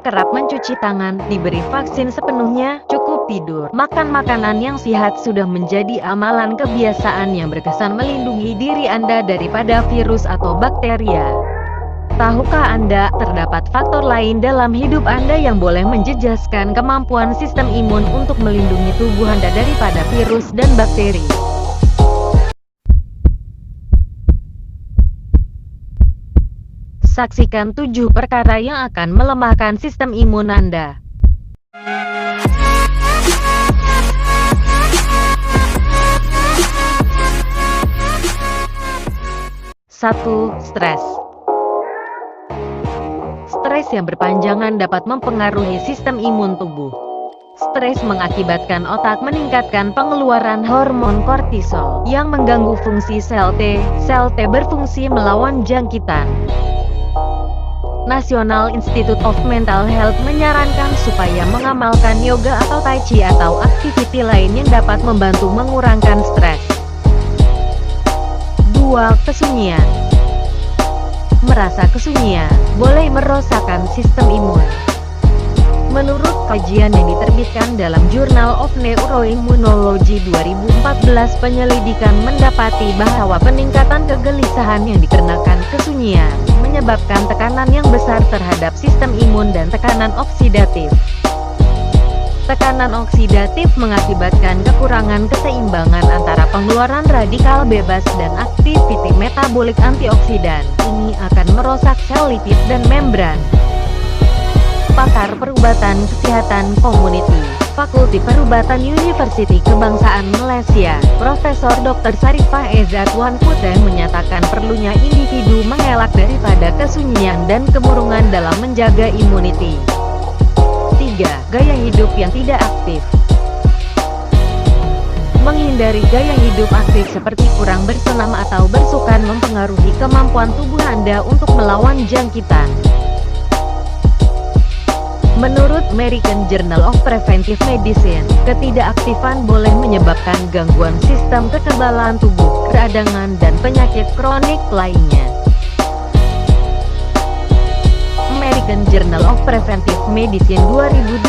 kerap mencuci tangan, diberi vaksin sepenuhnya, cukup tidur, makan makanan yang sehat sudah menjadi amalan kebiasaan yang berkesan melindungi diri Anda daripada virus atau bakteria. Tahukah Anda, terdapat faktor lain dalam hidup Anda yang boleh menjejaskan kemampuan sistem imun untuk melindungi tubuh Anda daripada virus dan bakteri. Saksikan 7 perkara yang akan melemahkan sistem imun Anda. 1. Stres. Stres yang berpanjangan dapat mempengaruhi sistem imun tubuh. Stres mengakibatkan otak meningkatkan pengeluaran hormon kortisol, yang mengganggu fungsi sel T. Sel T berfungsi melawan jangkitan. National Institute of Mental Health menyarankan supaya mengamalkan yoga atau tai chi atau aktiviti lain yang dapat membantu mengurangkan stres. 2. Kesunyian. Merasa kesunyian boleh merosakkan sistem imun. Menurut kajian yang diterbitkan dalam Journal of Neuroimmunology 2014, penyelidikan mendapati bahwa peningkatan kegelisahan yang dikarenakan kesunyian menyebabkan tekanan yang besar terhadap sistem imun dan tekanan oksidatif. Tekanan oksidatif mengakibatkan kekurangan keseimbangan antara pengeluaran radikal bebas dan aktiviti metabolik antioksidan. Ini akan merusak sel lipid dan membran. Pakar Perubatan Kesehatan Community, Fakulti Perubatan Universiti Kebangsaan Malaysia, Profesor Dr. Sarifah Ezzat Wan Putih menyatakan perlunya individu mengelak daripada kesunyian dan kemurungan dalam menjaga imuniti. 3. Gaya hidup yang tidak aktif. Menghindari gaya hidup aktif seperti kurang bersenam atau bersukan mempengaruhi kemampuan tubuh Anda untuk melawan jangkitan. Menurut American Journal of Preventive Medicine, ketidakaktifan boleh menyebabkan gangguan sistem kekebalan tubuh, peradangan dan penyakit kronik lainnya. American Journal of Preventive Medicine 2012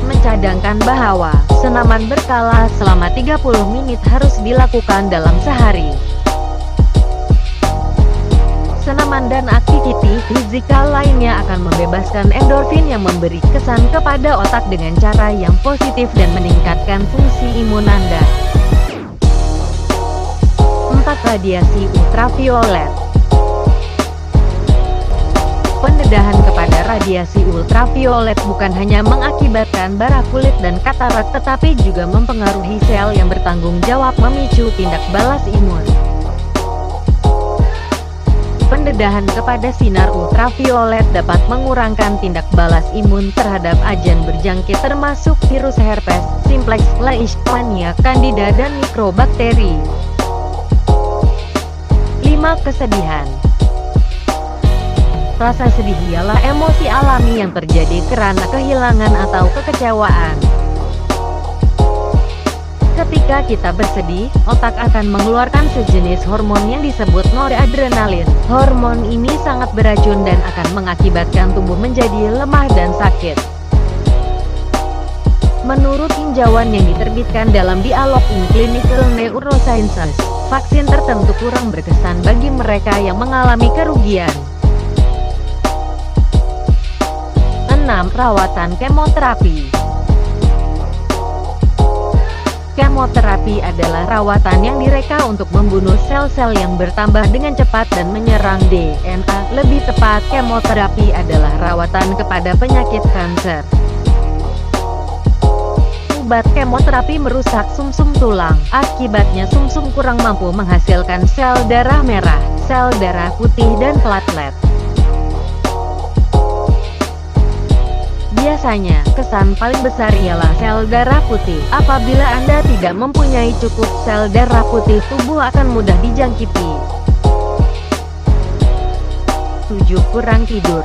mencadangkan bahwa senaman berkala selama 30 menit harus dilakukan dalam sehari. Senaman dan aktiviti fisikal lainnya akan membebaskan endorfin yang memberi kesan kepada otak dengan cara yang positif dan meningkatkan fungsi imun Anda. 4. Radiasi ultraviolet. Pendedahan kepada radiasi ultraviolet bukan hanya mengakibatkan bara kulit dan katarak, tetapi juga mempengaruhi sel yang bertanggung jawab memicu tindak balas imun. Pendedahan kepada sinar ultraviolet dapat mengurangkan tindak balas imun terhadap agen berjangkit termasuk virus herpes, simplex, leishmania, candida dan mikrobakteri. 5. Kesedihan. Rasa sedih ialah emosi alami yang terjadi karena kehilangan atau kekecewaan. Ketika kita bersedih, otak akan mengeluarkan sejenis hormon yang disebut noradrenalin. Hormon ini sangat beracun dan akan mengakibatkan tubuh menjadi lemah dan sakit. Menurut tinjauan yang diterbitkan dalam Dialog in Clinical Neurosciences, vaksin tertentu kurang berkesan bagi mereka yang mengalami kerugian. 6. Rawatan kemoterapi. Kemoterapi adalah rawatan yang direka untuk membunuh sel-sel yang bertambah dengan cepat dan menyerang DNA. Lebih tepat, kemoterapi adalah rawatan kepada penyakit kanser. Obat kemoterapi merusak sumsum tulang. Akibatnya sumsum kurang mampu menghasilkan sel darah merah, sel darah putih dan platelet. Biasanya, kesan paling besar ialah sel darah putih. Apabila Anda tidak mempunyai cukup sel darah putih, tubuh akan mudah dijangkiti. 7. Kurang tidur.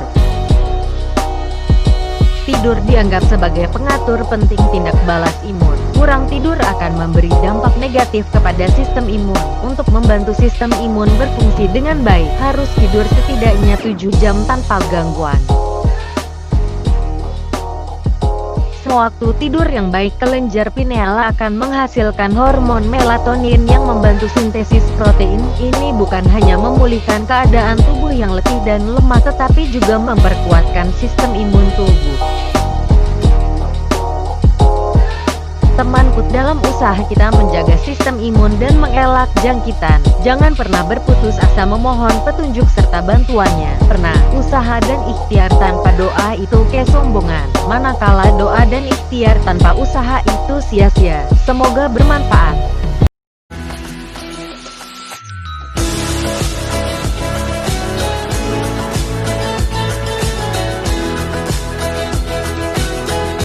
Tidur dianggap sebagai pengatur penting tindak balas imun. Kurang tidur akan memberi dampak negatif kepada sistem imun. Untuk membantu sistem imun berfungsi dengan baik, harus tidur setidaknya 7 jam tanpa gangguan. Sewaktu tidur yang baik, kelenjar pineal akan menghasilkan hormon melatonin yang membantu sintesis protein. Ini bukan hanya memulihkan keadaan tubuh yang letih dan lemah, tetapi juga memperkuatkan sistem imun tubuh. Temanku, dalam usaha kita menjaga sistem imun dan mengelak jangkitan, jangan pernah berputus asa memohon petunjuk serta bantuannya. Pernah, usaha dan ikhtiar tanpa doa itu kesombongan, manakala doa dan ikhtiar tanpa usaha itu sia-sia. Semoga bermanfaat.